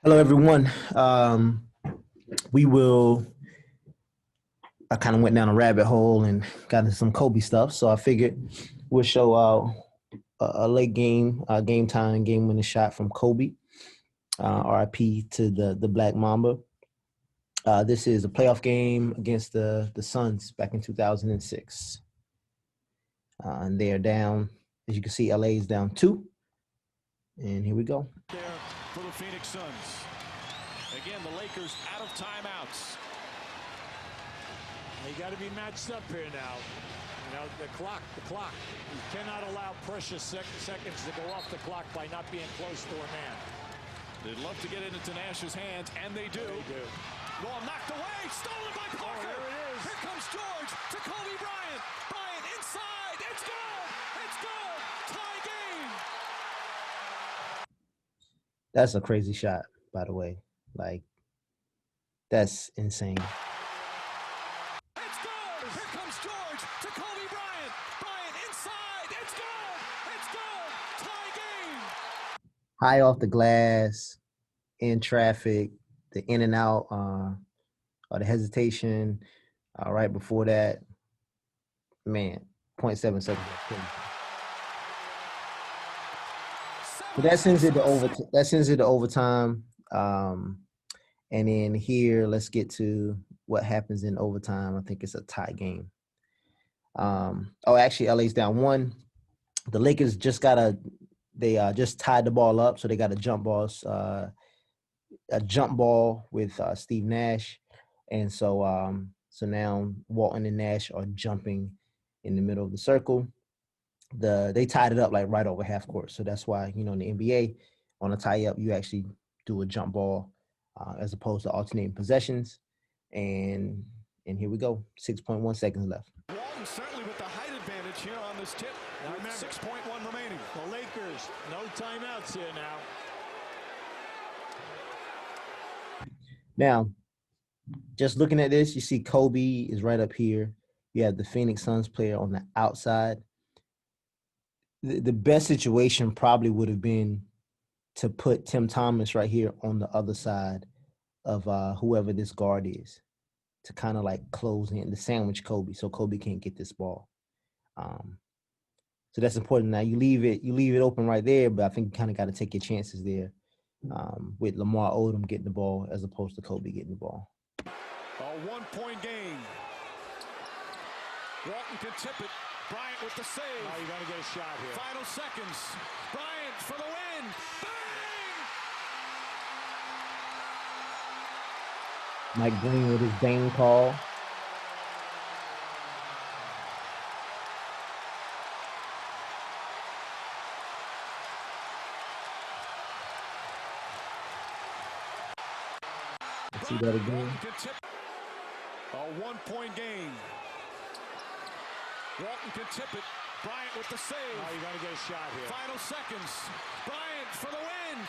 Hello, everyone. We will. I kind of went down a rabbit hole and got into some Kobe stuff, so I figured we'll show a late game time, game winning shot from Kobe. RIP to the Black Mamba. This is a playoff game against the Suns back in 2006, and they are down. As you can see, LA is down 2, and here we go. There for the Phoenix Suns. Again, the Lakers out of timeouts. You got to be matched up here now. You know, the clock. You cannot allow precious seconds to go off the clock by not being close to a man. They'd love to get it into Nash's hands, and they do. Ball knocked away, stolen by Parker. There it is. Here comes George to Kobe Bryant. Bryant inside. It's good. It's good. Tie game. That's a crazy shot, by the way. Like, that's insane. It's good. Here comes George to Kobe Bryant. Bryant inside. It's good. It's good. Tie game. High off the glass, in traffic, the in and out, or the hesitation right before that. Man, 0.7 seconds. So that sends it to overtime. And then here, let's get to what happens in overtime. I think it's a tie game. Actually, LA's down 1. The Lakers just just tied the ball up, so they got a jump ball with Steve Nash, and so now Walton and Nash are jumping in the middle of the circle. They tied it up like right over half court, so that's why in the NBA on a tie up you actually do a jump ball as opposed to alternating possessions, and here we go, 6.1 seconds left. Walton certainly with the height advantage here on this tip. Now remember, 6.1 remaining. The Lakers, no timeouts here now. Now, just looking at this, you see Kobe is right up here. You have the Phoenix Suns player on the outside. The best situation probably would have been to put Tim Thomas right here on the other side of whoever this guard is, to kind of like close in, the sandwich Kobe, so Kobe can't get this ball. So that's important. Now you leave it open right there, but I think you kind of got to take your chances there with Lamar Odom getting the ball as opposed to Kobe getting the ball. A 1-point game. Walton can tip it. Bryant with the save. Now you're going to get a shot here. Final seconds. Bryant for the win. Bang! Mike Green with his bang call. Let's see that again. A 1-point game. Walton can tip it. Bryant with the save. Now you're going to get a shot here. Final seconds. Bryant for the win.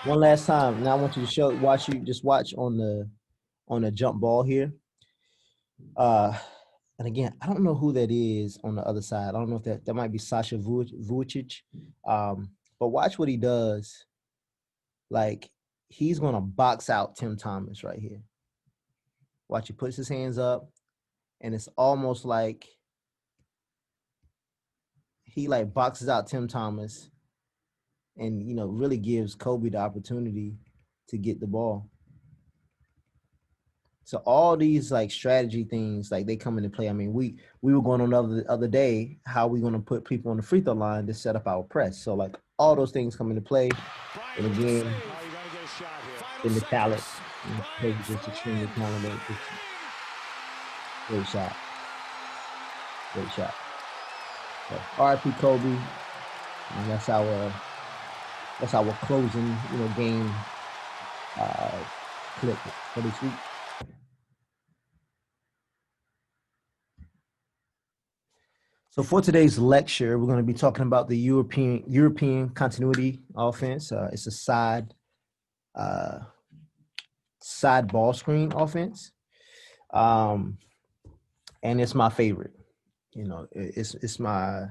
Bang! One last time. Now I want you to watch on the jump ball here. And again, I don't know who that is on the other side. I don't know if that might be Sasha Vucic. But watch what he does. Like, he's going to box out Tim Thomas right here. Watch, he puts his hands up, and it's almost like he like boxes out Tim Thomas and, really gives Kobe the opportunity to get the ball. So all these like strategy things, like, they come into play. I mean, we were going on the other day, how we going to put people on the free throw line to set up our press. So like all those things come into play. And again, in the talent, Kobe just extremely talented. Great shot. So, RIP Kobe. And that's our closing, game clip for this week. So for today's lecture, we're going to be talking about the European continuity offense. It's a side ball screen offense. And it's my favorite. It's my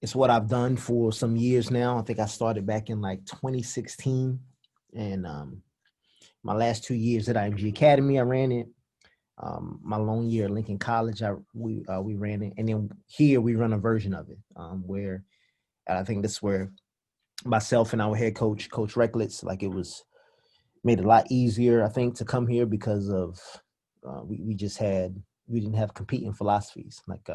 it's what I've done for some years now. I think I started back in like 2016, and my last 2 years at IMG Academy, I ran it. My lone year at Lincoln College, we ran it, and then here we run a version of it where I think this is where myself and our head coach, Coach Recklets, like it was made it a lot easier, I think, to come here because of we didn't have competing philosophies like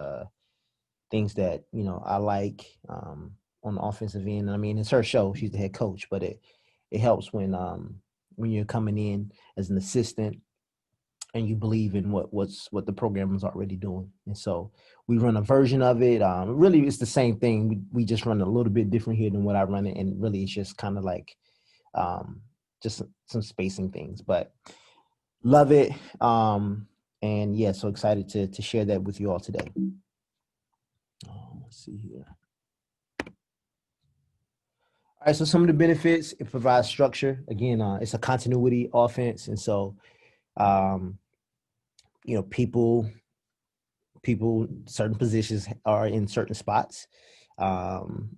things that I like on the offensive end. I mean, it's her show; she's the head coach, but it helps when you're coming in as an assistant and you believe in what the program is already doing. And so we run a version of it. Really, it's the same thing. We just run a little bit different here than what I run it, and really, it's just kind of like just some spacing things, but love it. And yeah, so excited to share that with you all today. Let's see here. All right, so some of the benefits: it provides structure. Again, it's a continuity offense, and so people, certain positions are in certain spots, and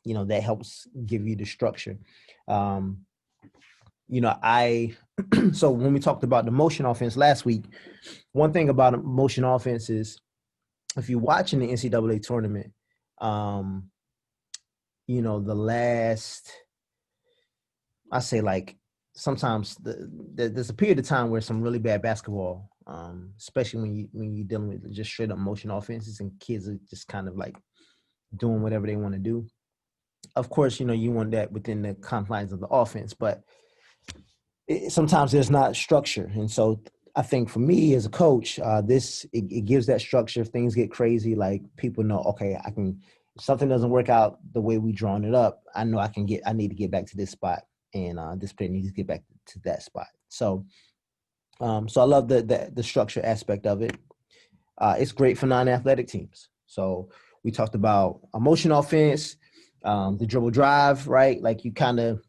that helps give you the structure. I so when we talked about the motion offense last week, one thing about a motion offense is if you're watching the NCAA tournament, the last, I say, like, sometimes there's a period of time where some really bad basketball, especially when you're dealing with just straight up motion offenses and kids are just kind of like doing whatever they want to do. Of course, you want that within the confines of the offense, but sometimes there's not structure. And so I think for me as a coach, it gives that structure. If things get crazy, like people know, okay, if something doesn't work out the way we drawn it up, I know I need to get back to this spot, and this player needs to get back to that spot. So I love the structure aspect of it. It's great for non-athletic teams. So we talked about a motion offense, the dribble drive, right? Like you're going to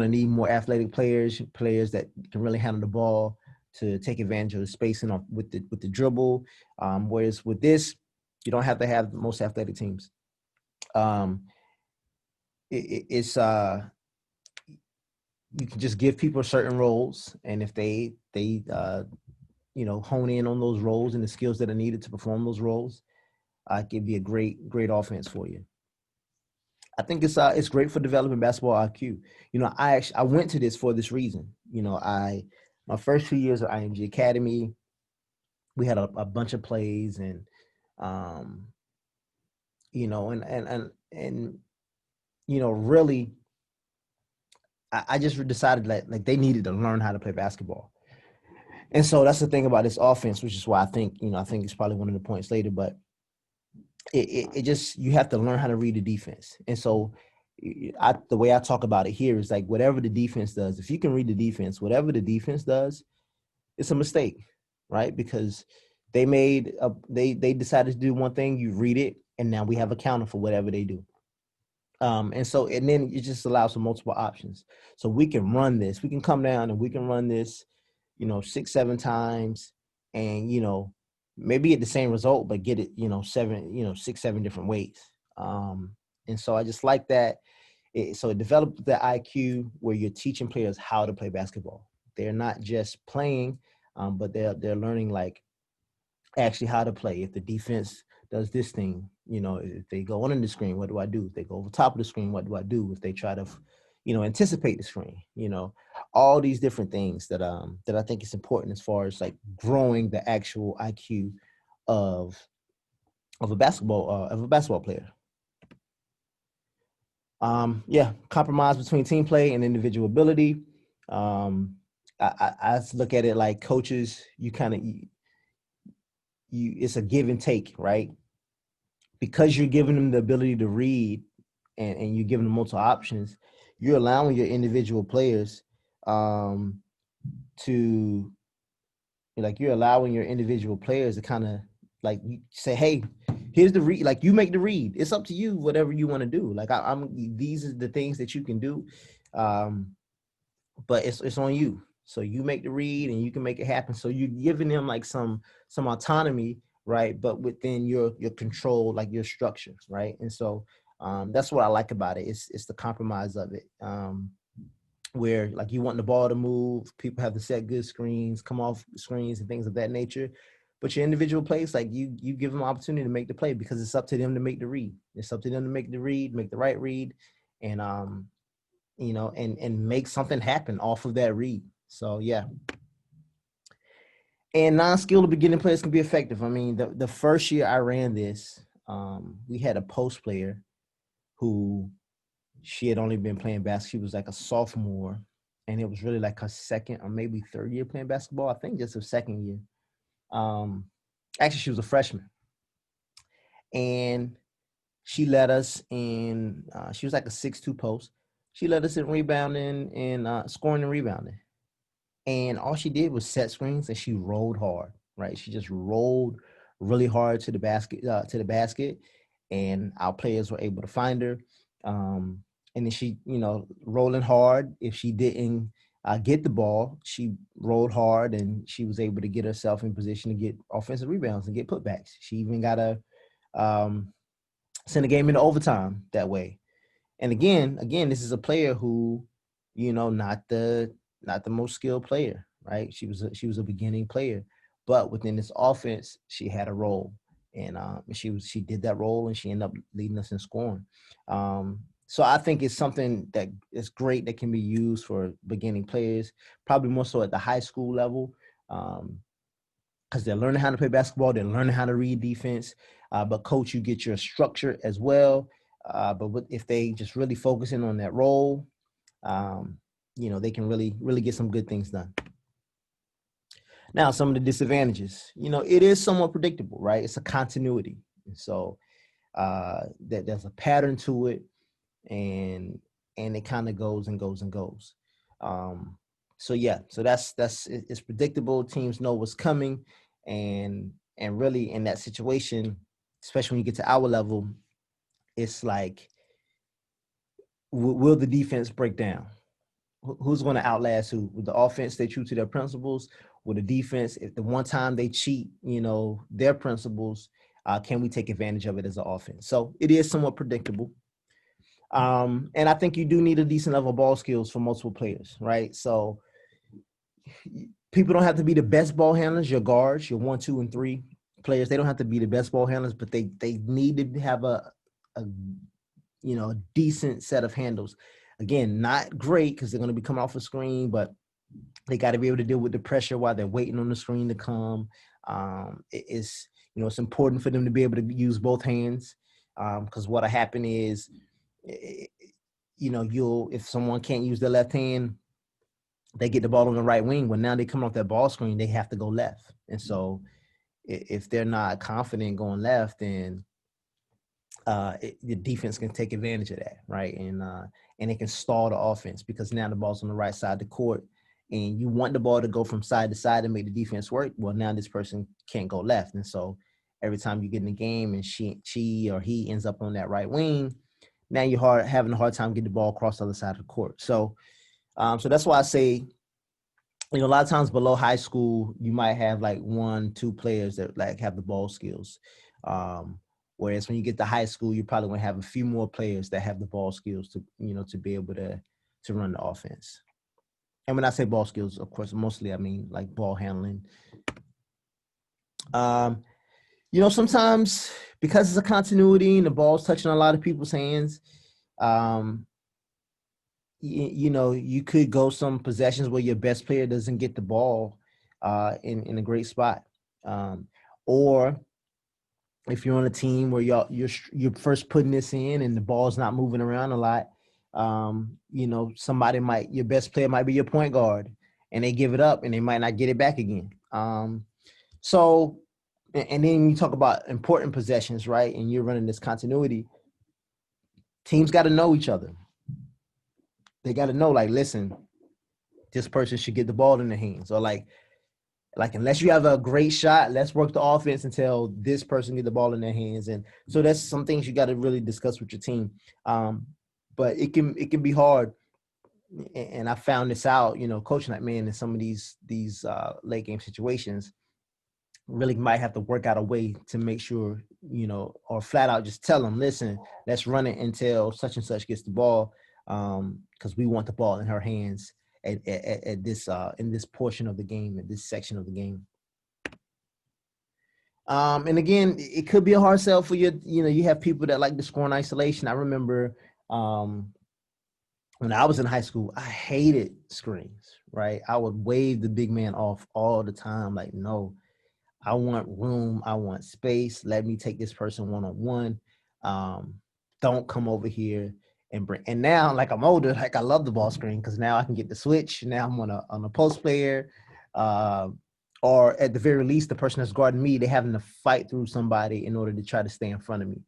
need more athletic players that can really handle the ball to take advantage of the spacing with the dribble. Whereas with this, you don't have to have the most athletic teams. It's you can just give people certain roles, and if they hone in on those roles and the skills that are needed to perform those roles, it can be a great offense for you. I think it's great for developing basketball IQ. I went to this for this reason. My first 2 years at IMG Academy, we had a bunch of plays, and really, I just decided that like they needed to learn how to play basketball. And so that's the thing about this offense, which is why I think it's probably one of the points later, but it just, you have to learn how to read the defense. And so the way I talk about it here is like whatever the defense does, if you can read the defense, whatever the defense does, it's a mistake, right? Because they decided to do one thing, you read it, and now we have a counter for whatever they do. And then it just allows for multiple options. So we can run this, we can come down and we can run this, 6-7 times, and maybe get the same result, but get it, 6-7 different ways. And so I just like that. So it developed the IQ where you're teaching players how to play basketball. They're not just playing, but they're learning like actually how to play. If the defense does this thing, if they go under the screen, what do I do? If they go over top of the screen, what do I do? If they try to, anticipate the screen, all these different things that I think is important as far as like growing the actual IQ of a basketball player. Compromise between team play and individual ability. I look at it like coaches, it's a give and take, right? Because you're giving them the ability to read and you're giving them multiple options, you're allowing your individual players to kind of like say, hey, here's the read, like you make the read. It's up to you, whatever you want to do. Like these are the things that you can do. But it's on you. So you make the read and you can make it happen. So you're giving them like some autonomy right? But within your control, like your structure, right? And so that's what I like about it. It's the compromise of it, where like you want the ball to move, people have to set good screens, come off screens, and things of that nature. But your individual plays, like you give them opportunity to make the play because it's up to them to make the read. It's up to them to make the read, make the right read, and and make something happen off of that read. So yeah. And non-skilled beginning players can be effective. I mean, the first year I ran this, we had a post player who she had only been playing basketball. She was like a sophomore, and it was really like her second or maybe third year playing basketball. I think just her second year. Actually, she was a freshman, and she led us in. She was like a 6'2" post. She led us in rebounding and scoring and rebounding. And all she did was set screens, and she rolled hard, right? She just rolled really hard to the basket, and our players were able to find her. And then she, rolling hard. If she didn't get the ball, she rolled hard, and she was able to get herself in position to get offensive rebounds and get putbacks. She even got to send a game into overtime that way. And again, this is a player who, not the most skilled player, right? She was a beginning player, but within this offense, she had a role, and she did that role, and she ended up leading us in scoring. So I think it's something that is great that can be used for beginning players, probably more so at the high school level, because they're learning how to play basketball, they're learning how to read defense. But coach, you get your structure as well. But if they just really focusing on that role, they can really get some good things done. Now, some of the disadvantages, it is somewhat predictable, right? It's a continuity. So that there's a pattern to it, and it kind of goes and goes and goes. So that's it's predictable. Teams know what's coming, and really in that situation, especially when you get to our level, it's like, will the defense break down? Who's going to outlast who? Will the offense stay true to their principles? Will the defense, if the one time they cheat, their principles, can we take advantage of it as an offense? So it is somewhat predictable. And I think you do need a decent level of ball skills for multiple players, right? So people don't have to be the best ball handlers. Your guards, your 1, 2, and 3 players, they don't have to be the best ball handlers, but they need to have a decent set of handles. Again, not great because they're going to be coming off a screen, but they got to be able to deal with the pressure while they're waiting on the screen to come. It's important for them to be able to use both hands, because what'll happen is, if someone can't use their left hand, they get the ball on the right wing. When now they come off that ball screen, they have to go left. And so if they're not confident going left, then the defense can take advantage of that, right? And it can stall the offense because now the ball's on the right side of the court, and you want the ball to go from side to side and make the defense work. Well, now this person can't go left, and so every time you get in the game and she or he ends up on that right wing, now you're having a hard time getting the ball across the other side of the court. So that's why I say, a lot of times below high school, you might have like 1, 2 players that like have the ball skills. Whereas when you get to high school, you probably want to have a few more players that have the ball skills to be able to run the offense. And when I say ball skills, of course, mostly I mean like ball handling. Sometimes because it's a continuity and the ball's touching a lot of people's hands, you could go some possessions where your best player doesn't get the ball in a great spot. Or if you're on a team where you're first putting this in and the ball's not moving around a lot, your best player might be your point guard, and they give it up and they might not get it back again. So, and then you talk about important possessions, right? And you're running this continuity. Teams got to know each other. They got to know, like, listen, this person should get the ball in their hands, or like unless you have a great shot, let's work the offense until this person get the ball in their hands. And so that's some things you got to really discuss with your team. But it can be hard. And I found this out, coaching that man in some of these late game situations. really might have to work out a way to make sure, or flat out just tell them, listen, let's run it until such and such gets the ball, because we want the ball in her hands at this in this portion of the game, at this section of the game. And again, it could be a hard sell for you. You have people that like to score in isolation. I remember when I was in high school, I hated screens, right? I would wave the big man off all the time. Like, no, I want room. I want space. Let me take this person one-on-one. Don't come over here and bring. And now, like, I'm older, like, I love the ball screen because now I can get the switch. Now I'm on a post player. Or at the very least, the person that's guarding me, they're having to fight through somebody in order to try to stay in front of me.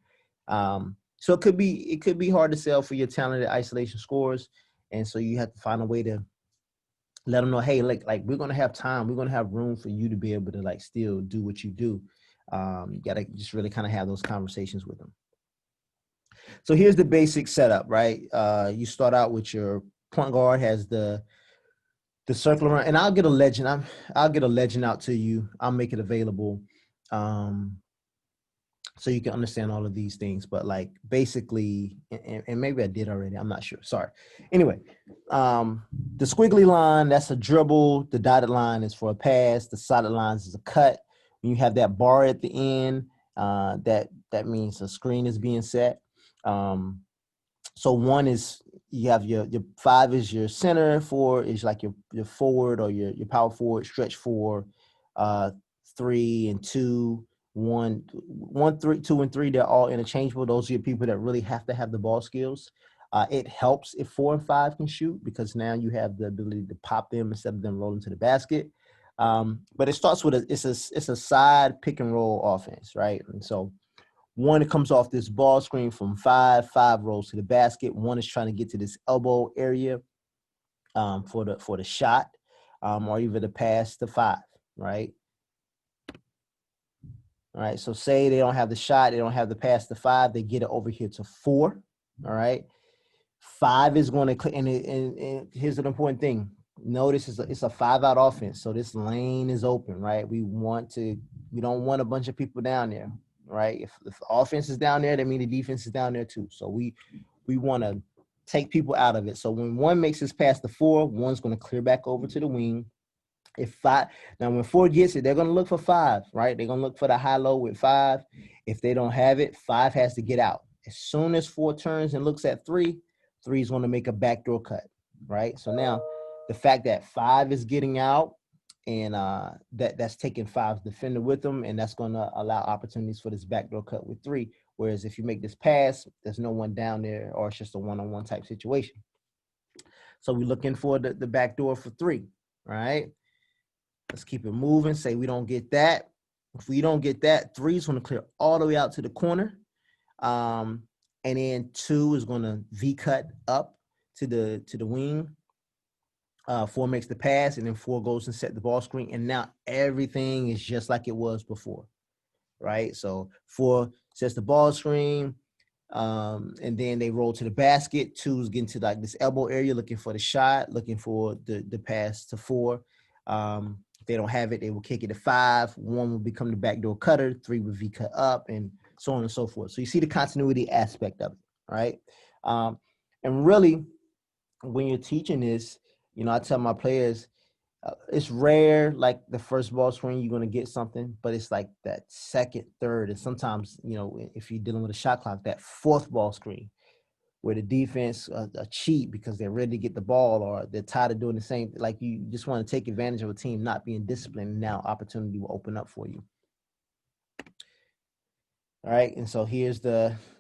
So it could be hard to sell for your talented isolation scorers. And so you have to find a way to let them know, hey, like we're going to have time. We're going to have room for you to be able to like still do what you do. You got to just really kind of have those conversations with them. So here's the basic setup, right? You start out with your point guard has the circle around, and I'll get a legend. I'll get a legend out to you. I'll make it available. So you can understand all of these things, but like basically, and maybe I did already, I'm not sure. Sorry. Anyway, the squiggly line, that's a dribble. The dotted line is for a pass. The solid lines is a cut. When you have that bar at the end, that means a screen is being set. So one is you have your 5 is your center, 4 is like your forward or your power forward, stretch 4, 3 and 2. 1, 3, 2, and 3, they're all interchangeable. Those are your people that really have to have the ball skills. It helps if 4 and 5 can shoot because now you have the ability to pop them instead of them rolling to the basket. But it starts with it's a side pick and roll offense, right? And so 1 comes off this ball screen from 5 rolls to the basket. 1 is trying to get to this elbow area for the shot, or even the pass to 5, right? All right, so say they don't have the shot, they don't have the pass to 5, they get it over here to 4, all right? 5 is going to – and here's an important thing. Notice it's a 5-out offense, so this lane is open, right? We don't want a bunch of people down there, right? If the offense is down there, that means the defense is down there too. So we want to take people out of it. So when 1 makes his pass to 4, 1's going to clear back over to the wing. If 5 now when 4 gets it, they're going to look for 5, right? They're going to look for the high-low with 5. If they don't have it, 5 has to get out. As soon as 4 turns and looks at 3, 3 is going to make a backdoor cut, right? So now the fact that 5 is getting out and that's taking 5's defender with them, and that's going to allow opportunities for this backdoor cut with 3. Whereas if you make this pass, there's no one down there, or it's just a one-on-one type situation. So we're looking for the backdoor for 3, right? Let's keep it moving. Say we don't get that. If we don't get that, 3 is going to clear all the way out to the corner. And then 2 is going to V-cut up to the wing. 4 makes the pass, and then 4 goes and set the ball screen. And now everything is just like it was before, right? So 4 sets the ball screen, and then they roll to the basket. 2 is getting to like this elbow area, looking for the shot, looking for the pass to 4. If they don't have it, they will kick it to 5. 1 will become the backdoor cutter. 3 will V-cut up, and so on and so forth. So you see the continuity aspect of it, right? And really, when you're teaching this, I tell my players, it's rare, like the first ball screen, you're going to get something, but it's like that second, third, and sometimes, if you're dealing with a shot clock, that 4th ball screen where the defense cheat because they're ready to get the ball or they're tired of doing the same. Like you just want to take advantage of a team not being disciplined, and now opportunity will open up for you. All right, and so here's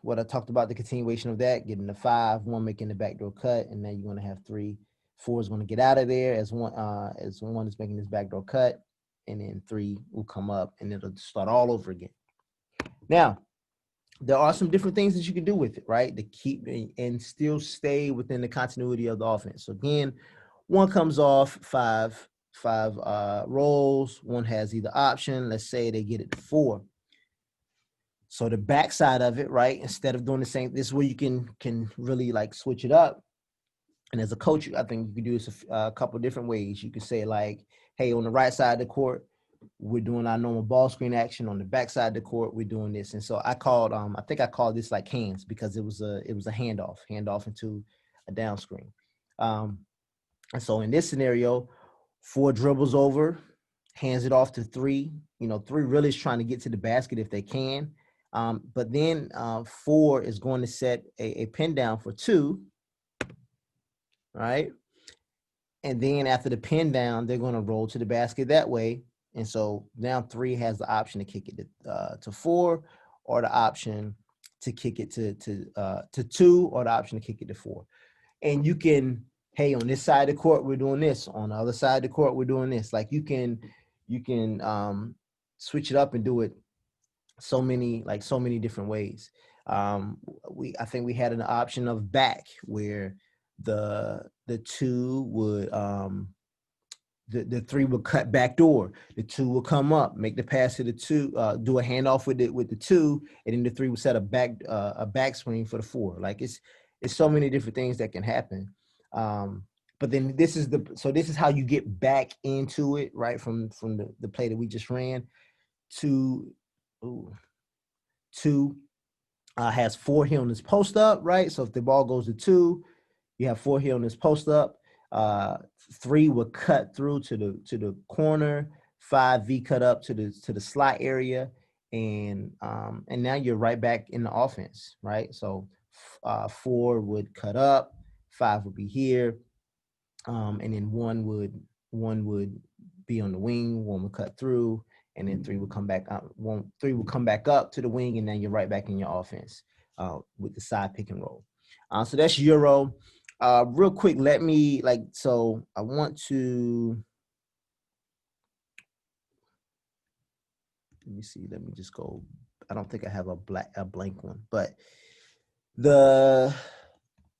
what I talked about, the continuation of that, getting the 5, 1 making the backdoor cut, and then you're going to have 3. 4 is going to get out of there as 1 is making this backdoor cut, and then 3 will come up, and it'll start all over again. Now, there are some different things that you can do with it, right, to keep and still stay within the continuity of the offense. So again, 1 comes off 5 rolls. 1 has either option. Let's say they get it to 4. So the backside of it, right, instead of doing the same, this is where you can really like switch it up. And as a coach, I think you can do this a couple of different ways. You can say like, hey, on the right side of the court, we're doing our normal ball screen action. On the backside of the court, we're doing this. And so I called, I think I called this like hands, because it was a handoff into a down screen. And so in this scenario, 4 dribbles over, hands it off to 3. 3 really is trying to get to the basket if they can. But then 4 is going to set a pin down for 2, right? And then after the pin down, they're going to roll to the basket that way. And so now 3 has the option to kick it to 4, or the option to kick it to 2, or the option to kick it to 4. And you can, hey, on this side of the court, we're doing this. On the other side of the court, we're doing this. Like you can switch it up and do it so many different ways. I think we had an option of back, where the 2 would the 3 would cut backdoor. The 2 will come up, make the pass to the 2, do a handoff with the 2, and then the 3 will set a back swing for the 4. Like it's so many different things that can happen. But then this is how you get back into it, right? From the play that we just ran. 2 has 4 here on this post up, right? So if the ball goes to 2, you have 4 here on this post up. 3 will cut through to the corner. 5 V cut up to the slot area, and now you're right back in the offense, right? So 4 would cut up, 5 would be here, and then 1 would be on the wing, 1 would cut through, and then 3 will come back up. 3 will come back up to the wing, and then you're right back in your offense with the side pick and roll. So that's Euro. Real quick, I want to, let me see. Let me just go. I don't think I have a blank one, but I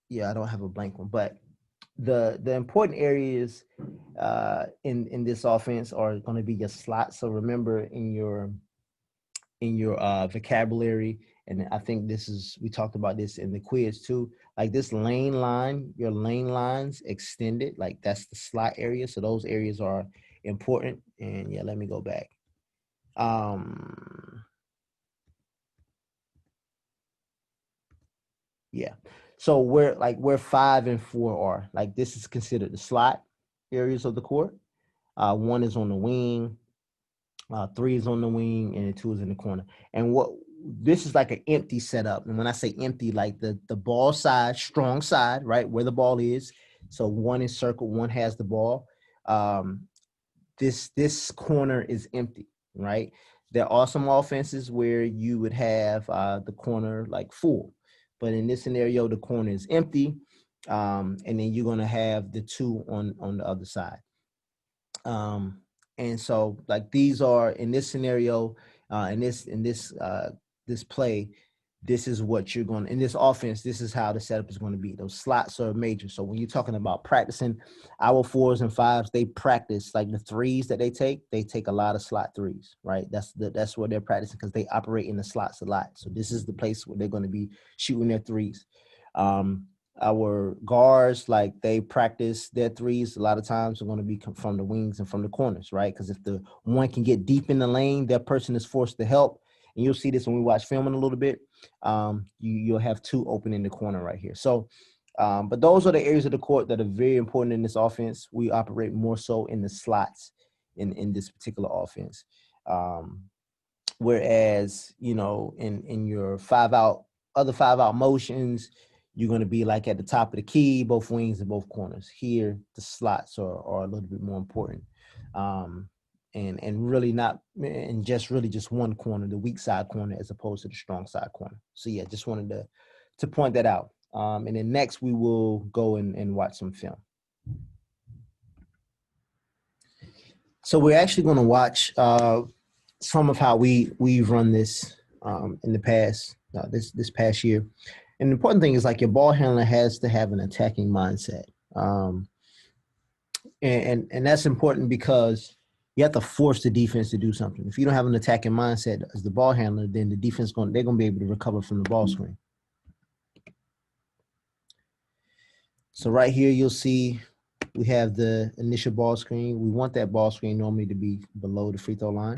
don't have a blank one, but the important areas in this offense are going to be your slots. So remember in your vocabulary, and I think we talked about this in the quiz too, like this lane line, your lane lines extended, like that's the slot area. So those areas are important. And let me go back. So where 5 and 4 are, like this is considered the slot areas of the court. 1 is on the wing, 3 is on the wing, and 2 is in the corner. And this is like an empty setup. And when I say empty, like the ball side, strong side, right, where the ball is. So 1 is circled, 1 has the ball. This corner is empty, right? There are some offenses where you would have the corner like full. But in this scenario, the corner is empty. And then you're going to have the 2 on the other side. And so like these are in this scenario, in this play, this is what you're going to, in this offense, this is how the setup is going to be. Those slots are major. So when you're talking about practicing, our 4s and 5s, they practice like the 3s that they take a lot of slot 3s, right? That's what they're practicing, because they operate in the slots a lot. So this is the place where they're going to be shooting their 3s. Our guards, like they practice their 3s a lot of times are going to be from the wings and from the corners, right? Because if the 1 can get deep in the lane, that person is forced to help. And you'll see this when we watch film in a little bit. You'll have 2 open in the corner right here. So, but those are the areas of the court that are very important in this offense. We operate more so in the slots in this particular offense. Whereas, in your 5-out, other 5-out motions, you're going to be like at the top of the key, both wings and both corners. Here, the slots are a little bit more important. And really not, and just one corner, the weak side corner, as opposed to the strong side corner. So just wanted to point that out. And then next we will go and watch some film. So we're actually going to watch some of how we've run this in the past, this past year. And the important thing is like your ball handler has to have an attacking mindset. And that's important because you have to force the defense to do something. If you don't have an attacking mindset as the ball handler, then the defense they're going to be able to recover from the ball screen. So right here, you'll see we have the initial ball screen. We want that ball screen normally to be below the free throw line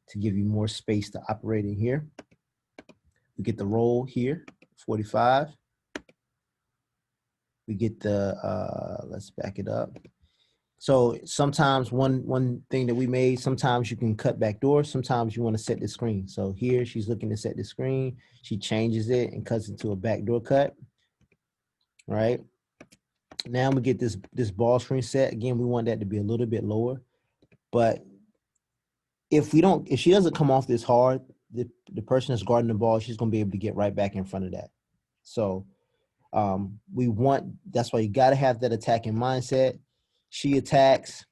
to give you more space to operate in here. We get the roll here, 45. We get the, let's back it up. So sometimes one thing that we made, sometimes you can cut back door. Sometimes you want to set the screen. So here she's looking to set the screen. She changes it and cuts into a backdoor cut, right? Now we get this ball screen set. Again, we want that to be a little bit lower. But if she doesn't come off this hard, the person that's guarding the ball, she's going to be able to get right back in front of that. So that's why you got to have that attacking mindset. She attacks.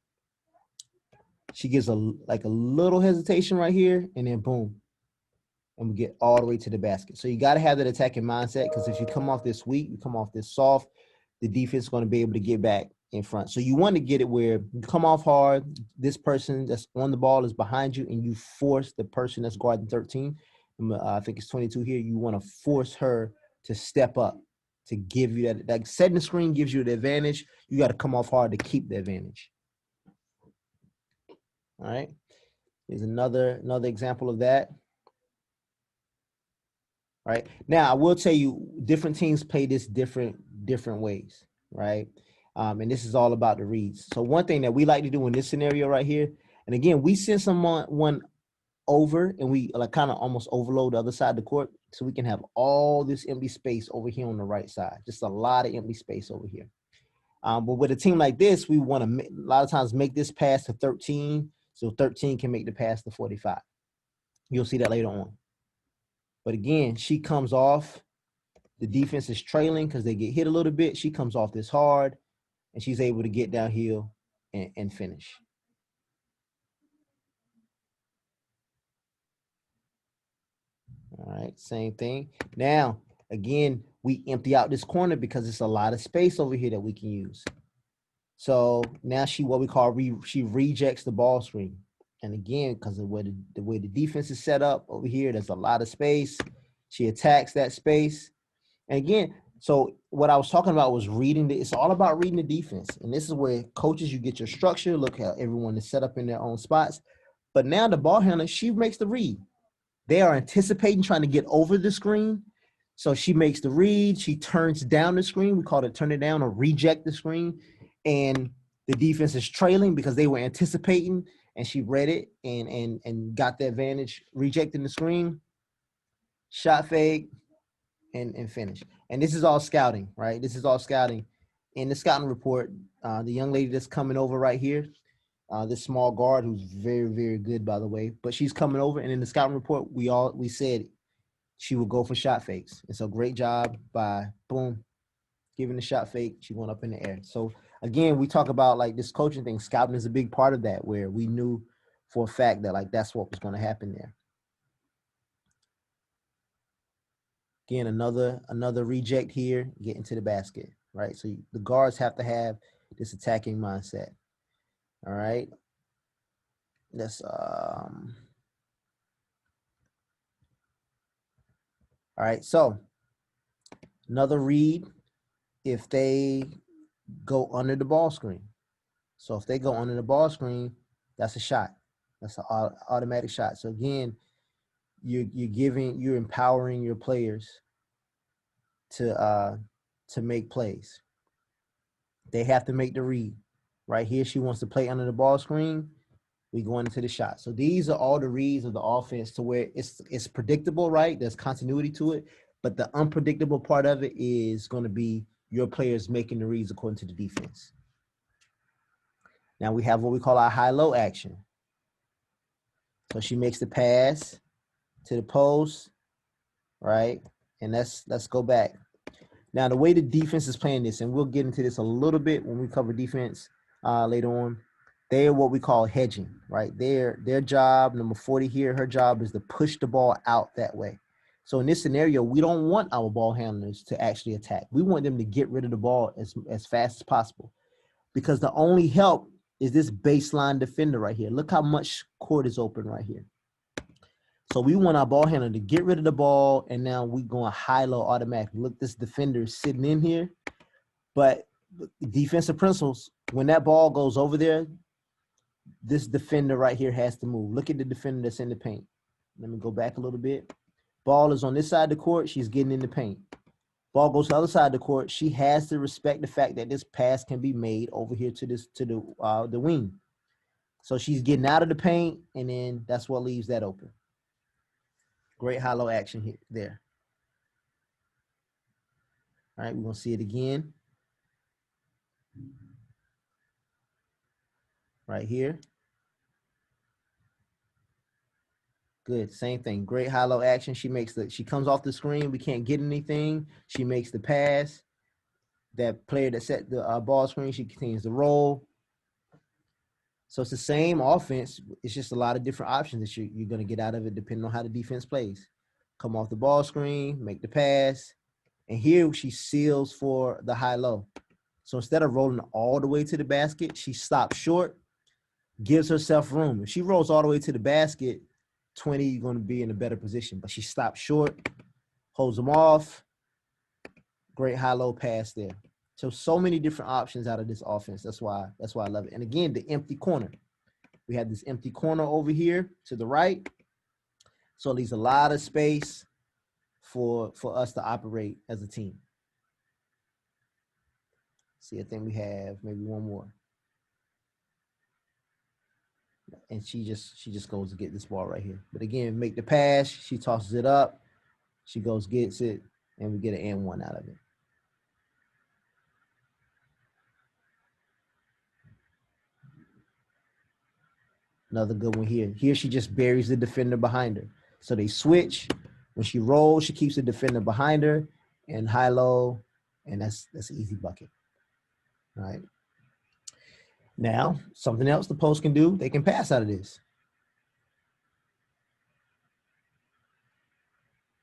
She gives a little hesitation right here, and then boom, and we get all the way to the basket. So you got to have that attacking mindset, because if you come off this weak, you come off this soft, the defense is going to be able to get back in front. So you want to get it where you come off hard, this person that's on the ball is behind you, and you force the person that's guarding 13, I think it's 22 here, you want to force her to step up to give you that. Like setting the screen gives you the advantage. You got to come off hard to keep the advantage. All right. Here's another example of that. Right. Now, I will tell you, different teams play this different ways, right? And this is all about the reads. So one thing that we like to do in this scenario right here, and again, we send someone over and we like kind of almost overload the other side of the court, so we can have all this empty space over here on the right side. Just a lot of empty space over here. But with a team like this, we want to a lot of times make this pass to 13, so 13 can make the pass to 45. You'll see that later on. But again, she comes off. The defense is trailing because they get hit a little bit. She comes off this hard, and she's able to get downhill and finish. All right, same thing. Now, again, we empty out this corner because it's a lot of space over here that we can use. So now she rejects the ball screen. And again, because of the way the defense is set up over here, there's a lot of space. She attacks that space. And again, so what I was talking about was it's all about reading the defense. And this is where coaches, you get your structure, look how everyone is set up in their own spots. But now the ball handler, she makes the read. They are anticipating trying to get over the screen. So she makes the read. She turns down the screen. We call it turn it down or reject the screen. And the defense is trailing because they were anticipating, and she read it and got the advantage, rejecting the screen, shot fake, and finish. And this is all scouting, right? This is all scouting. In the scouting report, the young lady that's coming over right here, this small guard who's very, very good, by the way, but she's coming over, and in the scouting report, we said she would go for shot fakes. And so great job by, boom, giving the shot fake. She went up in the air. So again, we talk about like this coaching thing. Scouting is a big part of that, where we knew for a fact that like that's what was going to happen there. Again, another reject here, get into the basket, right? So the guards have to have this attacking mindset. All right. Let's all right. So another read if they go under the ball screen. So if they go under the ball screen, that's a shot. That's an automatic shot. So again, you're empowering your players to make plays. They have to make the read. Right here, she wants to play under the ball screen. We go into the shot. So these are all the reads of the offense to where it's predictable, right? There's continuity to it. But the unpredictable part of it is going to be your players making the reads according to the defense. Now we have what we call our high-low action. So she makes the pass to the post, right? And let's go back. Now, the way the defense is playing this, and we'll get into this a little bit when we cover defense later on, they're what we call hedging, right? Their job, number 40 here, her job is to push the ball out that way. So in this scenario, we don't want our ball handlers to actually attack. We want them to get rid of the ball as fast as possible, because the only help is this baseline defender right here. Look how much court is open right here. So we want our ball handler to get rid of the ball, and now we going high-low automatically. Look, this defender is sitting in here, but defensive principles. When that ball goes over there, this defender right here has to move. Look at the defender that's in the paint. Let me go back a little bit. Ball is on this side of the court. She's getting in the paint. Ball goes to the other side of the court. She has to respect the fact that this pass can be made over here to the wing. So she's getting out of the paint, and then that's what leaves that open. Great HighLow action here there. All right, we're gonna see it again. Right here. Good, same thing. Great HighLow action. She comes off the screen. We can't get anything. She makes the pass. That player that set the ball screen, she continues to roll. So it's the same offense. It's just a lot of different options that you're going to get out of it depending on how the defense plays. Come off the ball screen, make the pass. And here she seals for the high-low. So instead of rolling all the way to the basket, she stops short, gives herself room. If she rolls all the way to the basket, 20 going to be in a better position. But she stops short, holds them off. Great high-low pass there. So many different options out of this offense. That's why I love it. And again, the empty corner. We have this empty corner over here to the right. So it leaves a lot of space for us to operate as a team. See, I think we have maybe one more. And she just goes to get this ball right here. But again, make the pass. She tosses it up. She goes, gets it, and we get an and one out of it. Another good one here. Here she just buries the defender behind her. So they switch. When she rolls, she keeps the defender behind her and high-low, and that's an easy bucket. All right. Now, something else the post can do, they can pass out of this.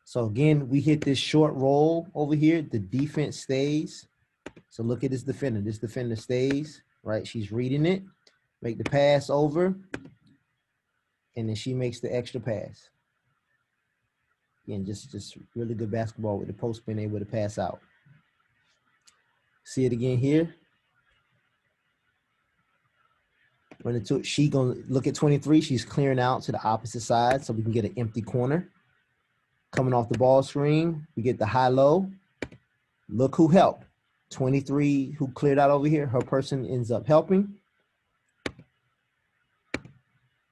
So again, we hit this short roll over here. The defense stays. So look at this defender. This defender stays, right? She's reading it. Make the pass over. And then she makes the extra pass. Again, just really good basketball with the post being able to pass out. See it again here. She gonna look at 23. She's clearing out to the opposite side so we can get an empty corner. Coming off the ball screen, we get the high-low. Look who helped. 23 who cleared out over here. Her person ends up helping.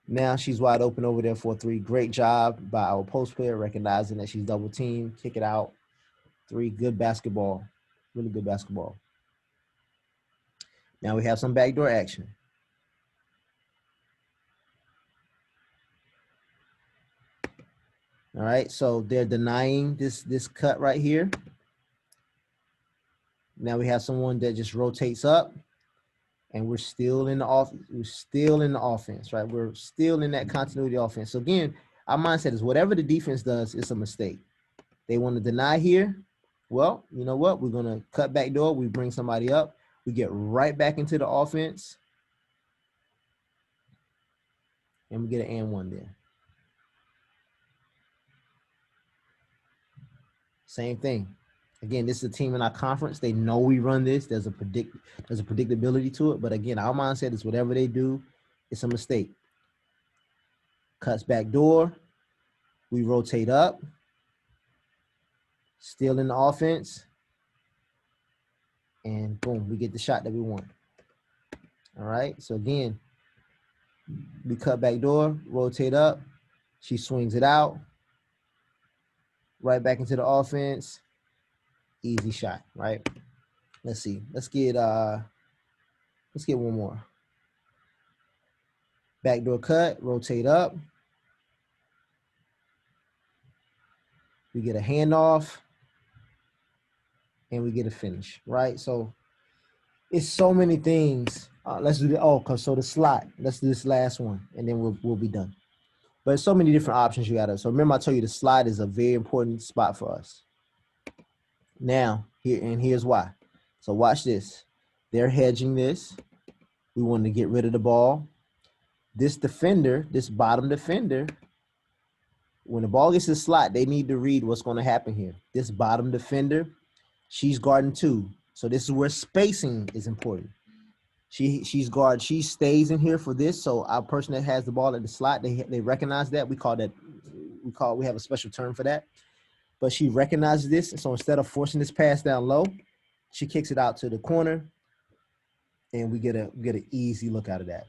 Now she's wide open over there for a three. Great job by our post player recognizing that she's double teamed. Kick it out. Three. Good basketball. Really good basketball. Now we have some backdoor action. All right, so they're denying this cut right here. Now we have someone that just rotates up, and we're still in the offense, right? We're still in that continuity offense. So again, our mindset is whatever the defense does, it's a mistake. They want to deny here. Well, you know what? We're gonna cut back door. We bring somebody up. We get right back into the offense, and we get an and one there. Same thing. Again, this is a team in our conference. They know we run this. There's a predictability to it. But again, our mindset is whatever they do, it's a mistake. Cuts back door. We rotate up. Still in the offense. And boom, we get the shot that we want. All right. So again, we cut back door, rotate up. She swings it out. Right back into the offense. Easy shot, right? Let's see. Let's get one more. Backdoor cut, rotate up. We get a handoff. And we get a finish, right? So it's so many things. Let's do so the slot. Let's do this last one, and then we'll be done. But there's so many different options you got to. So remember, I told you the slide is a very important spot for us. Now, here's why. So watch this. They're hedging this. We want to get rid of the ball. This defender, this bottom defender, when the ball gets to the slot, they need to read what's going to happen here. This bottom defender, she's guarding two. So this is where spacing is important. She's guard. She stays in here for this. So our person that has the ball at the slot, they recognize that. We have a special term for that. But she recognizes this. So instead of forcing this pass down low, she kicks it out to the corner, and we get an easy look out of that.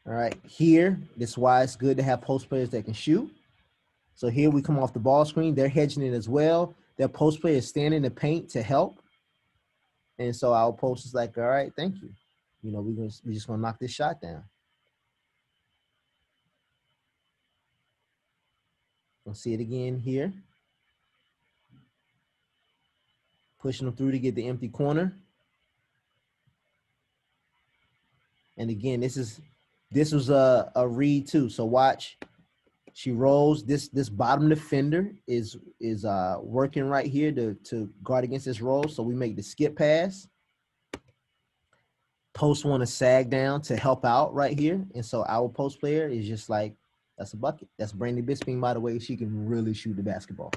All right, here, this is why it's good to have post players that can shoot. So here we come off the ball screen. They're hedging it as well. Their post player is standing in the paint to help. And so our post is like, all right, thank you. You know, we're just gonna knock this shot down. We'll see it again here. Pushing them through to get the empty corner. And again, this was a read too. So watch, she rolls. This bottom defender is working right here to guard against this roll. So we make the skip pass. Post want to sag down to help out right here. And so our post player is just like, that's a bucket. That's Brandy Bisping, by the way. She can really shoot the basketball.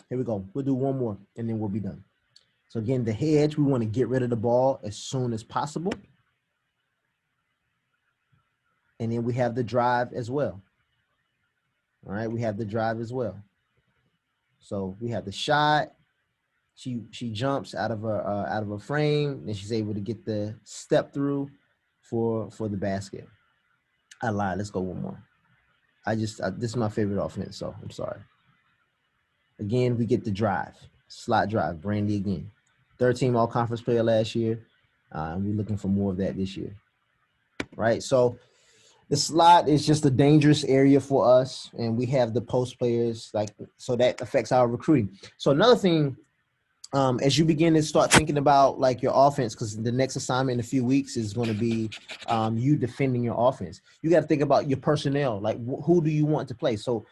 Here we go. We'll do one more, and then we'll be done. So again, the hedge, we want to get rid of the ball as soon as possible. And then we have the drive as well. All right, we have the drive as well. So we have the shot. She jumps out of her frame, and she's able to get the step through for the basket. I lied. Let's go one more. This is my favorite offense, so I'm sorry. Again, we get the drive, slot drive, Brandy again. 13 all-conference player last year. And we're looking for more of that this year. Right? So the slot is just a dangerous area for us, and we have the post players, so that affects our recruiting. So another thing, as you begin to start thinking about like your offense, because the next assignment in a few weeks is going to be you defending your offense. You got to think about your personnel. Like who do you want to play? So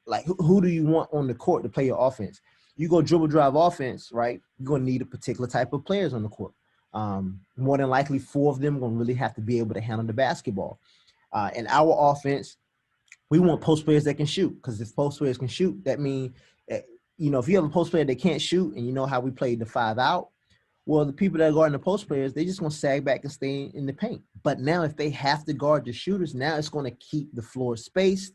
like who do you want on the court to play your offense? You go dribble drive offense, right? You're going to need a particular type of players on the court. More than likely, 4 of them are going to really have to be able to handle the basketball. In our offense, we want post players that can shoot, because if post players can shoot, that means if you have a post player that can't shoot, and you know how we played the 5 out, well, the people that are guarding the post players, they just going to sag back and stay in the paint. But now if they have to guard the shooters, now it's going to keep the floor spaced.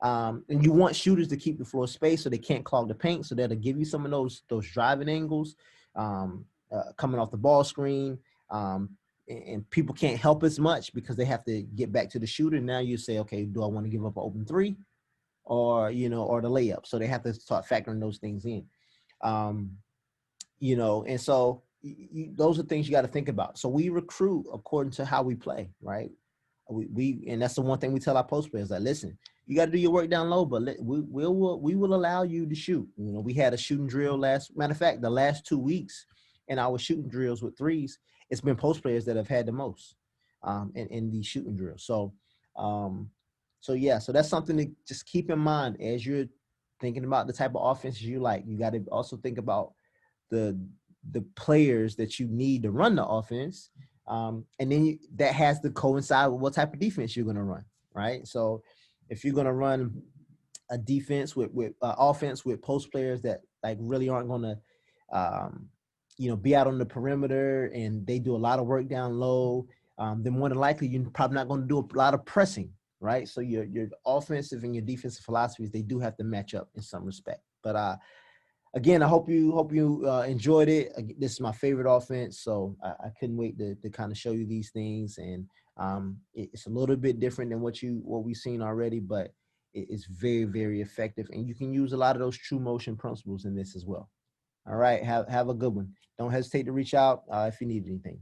And you want shooters to keep the floor spaced so they can't clog the paint, so that'll give you some of those driving angles coming off the ball screen. And people can't help as much because they have to get back to the shooter. Now you say, okay, do I want to give up an open 3? Or the layup. So they have to start factoring those things in. And so those are things you got to think about. So we recruit according to how we play, right? And that's the one thing we tell our post players, like, listen, you got to do your work down low, but we will allow you to shoot. We had a shooting drill matter of fact, the last 2 weeks in our shooting drills with threes, it's been post players that have had the most in these shooting drills. So that's something to just keep in mind as you're thinking about the type of offenses you like. You got to also think about the players that you need to run the offense. And then that has to coincide with what type of defense you're going to run, right? So if you're going to run a defense with offense with post players that like really aren't going to, be out on the perimeter and they do a lot of work down low, then more than likely you're probably not going to do a lot of pressing, right? So your offensive and your defensive philosophies, they do have to match up in some respect. But again, I hope you enjoyed it. This is my favorite offense, so I couldn't wait to kind of show you these things. And it's a little bit different than what we've seen already, but it's very, very effective. And you can use a lot of those true motion principles in this as well. All right, have a good one. Don't hesitate to reach out if you need anything.